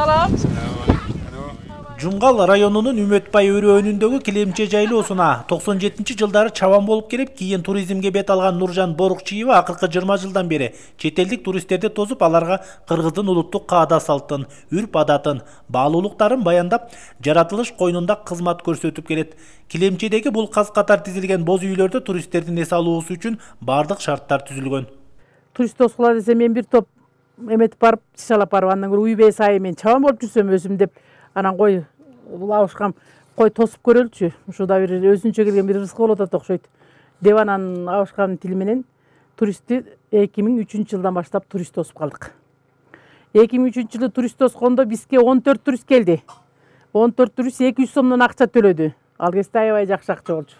Salam. Жумгал районунун Үмөтбай өрөөнүндөгү Килемче жайлоосуна 97-жылдары чабан болуп келип, кийин туризмге бет алган Нуржан Борукчиева акыркы 20 жылдан бери чет элдик туристтерди тосуп, аларга кыргыздын улуттук каада салтын, үрп адатын, баалуулуктарын баяндап, жаратылыш койнунда кызмат көрсөтүп келет. Килемчедеги бул каз катар тизилген боз үйлөрдө туристтердин эс алуусу үчүн бардык шарттар түзүлгөн. Турист тоскула десе мен бир топ эметип барып, чычалап барып, андан көрө үйбей сайы мен чабан болуп жүрсөм өзүм деп, анан кой бул абышкам кой тосуп көрөлүчү. Ушуда бир өзүнчө келген бир рызкы болот атат окшойт. Деп анан абышкамдын тили менен туристти 2003 жылдан баштап турист тосуп калдык. 2003 жылы турист тоскондо бизге 14 турист келди. 14 турист 200 сомдон акча төлөдү. Ал кезде аябай жакшы акча болчу.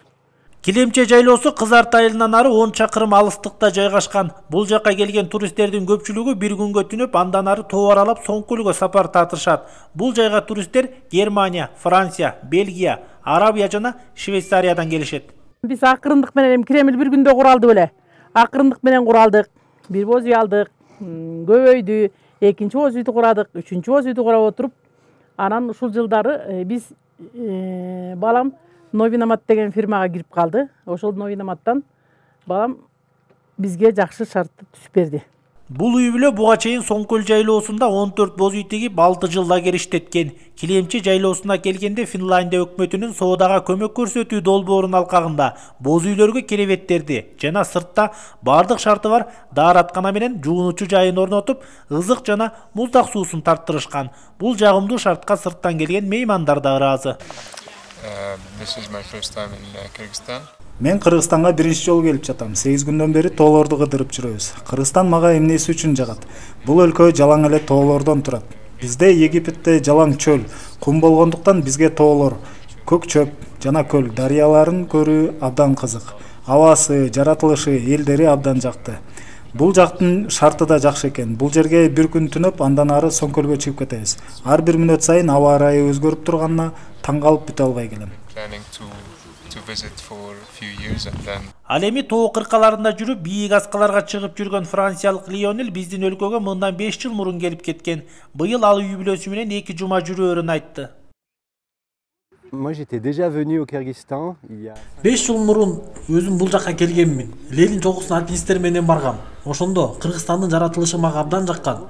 Килемче жайлоосу Кызарт айылынан ары 10 чакырым алыстыкта жайгашкан. Бул жакка келген туристтердин көпчүлүгү бир күнгө түнөп, андан ары тоо аралап Соңкөлгө сапар тартышат. Бул жайга туристтер Германия, Франция, Бельгия, Арабия жана Швейцариядан келишет. Биз акырындык менен Кремль бир күндө куралды беле. Акырындык менен куралдык. Бир боз үй алдык, көбөйдү, экинчи боз үйдү курадык, үчүнчү боз үйдү курап отуруп, анан ушул жылдары биз балам Новиномат деген фирмага кирип калды. Ошол Новиноматтан балам бизге жакшы шартты түзүп берди. Бул үй бүлө буга чейин Соңкөл жайлоосунда 14 боз үй тегип 6 жылда кериштеткен. Килемче жайлоосуна келгенде Финляндия өкмөтүнүн соодага көмөк көрсөтүү долбоорунун алкагында боз үйлөргө керебеттерди жана сыртта бардык шарты бар даараткана менен жуунуучу жайын орнотуп, ызык жана муздак суусун тарттырышкан. Бул жагымдуу шартка сырттан келген меймандар да ыраазы. This is my first time in Kyrgyzstan. Мен Кыргызстанга биринчи жолу келип жатам. 8 күндөн бери тоолорду кыдырып жүрөбүз. Кыргызстан мага эмнеси үчүн жагат? Бул өлкө жалаң эле тоолордон турат. Бизде Египетте жалаң чөл, кум болгондуктан бизге тоолор, көк чөп жана көл, дарыяларын көрүү абдан кызык. Абасы, жаратылышы, элдери абдан жакты. Бул жактын шарты да жакшы экен. Бул жерге бир күн түнөп, андан ары Соңкөлгө чыгып кетебиз. Ар бир мүнөт сайын аба ырайы өзгөрүп турганына таң калып бүтө албай келем. Ал эми тоо кыркаларында жүрүп, бийик аскаларга чыгып жүргөн франциялык Лионель биздин өлкөгө мындан 5 жыл мурун келип кеткен. Быйыл ал үй бүлөсү менен 2 жума жүрөөрүн айтты. Moi j'étais déjà venu au Kyrgyzstan il y a 5 жыл мурун өзүм бул жакка келгенмин. Ленин чогусуна альпинисттер менен баргам. Ошондо Кыргызстандын жаратылышы мага абдан жаккан.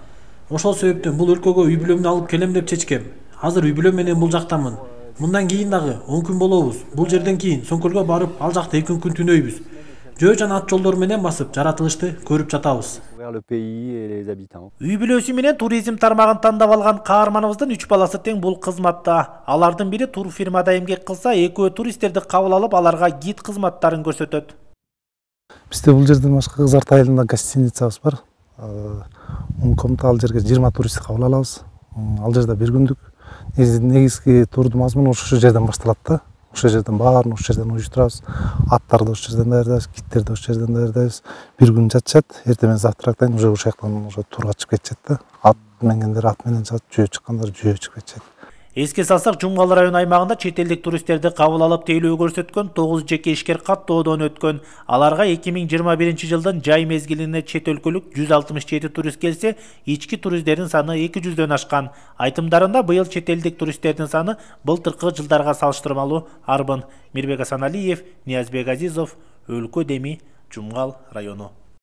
Ошол себептен бул өлкөгө үй бүлөмдү алып келем деп чечкем. Азыр үй бүлөм менен бул жактамын. Мындан кийин дагы 10 күн болобуз. Бул жерден кийин Соңкөлгө барып, ал жакта 2 күн түнөйбүз. Жөө жана ат жолдор менен басып, жаратылышты көрүп жатабыз. Үй бүлөсү менен туризм тармагын тандап алган каарманыбыздын 3 баласы тең бул кызматта. Алардын бири тур фирмада эмгек кылса, экөө туристтерди кабыл алып, аларга гид кызматтарын көрсөтөт. Бизде бул жерден башка Кызарт айылында гостиницабыз бар. 10 комната, ал жерге 20 туристти кабыл алабыз. Ал жерде бир күндүк. Негизги турдун мазмуну ошол жерден башталат да. Ошол жерден баарын ошол жерден уюштурабыз. Аттарды ошол жерден даярдайбыз, киттерди ошол жерден даярдайбыз. Бир күн жатышат, эртең менен завтрактан уже ошол жактан турга чыгып кетишет да. Ат менгендер ат менен чыгат, жөө чыккандар жөө чыгып кетишет. Эске салсак, Жумгал район аймагында чет элдик туристтерди кабыл алып тейлөө көрсөткөн 9 жеке ишкер каттоодон өткөн. Аларга 2021 жылдын жай мезгилине чет өлкөлүк 167 турист келсе, ички туристтердин саны 200дөн ашкан. Айтымдарында быйыл чет элдик туристтердин саны былтыркы жылдарга салыштырмалуу арбын. Мирбек Асаналиев, Ниязбек Азизов, Өлкө Деми, Жумгал району.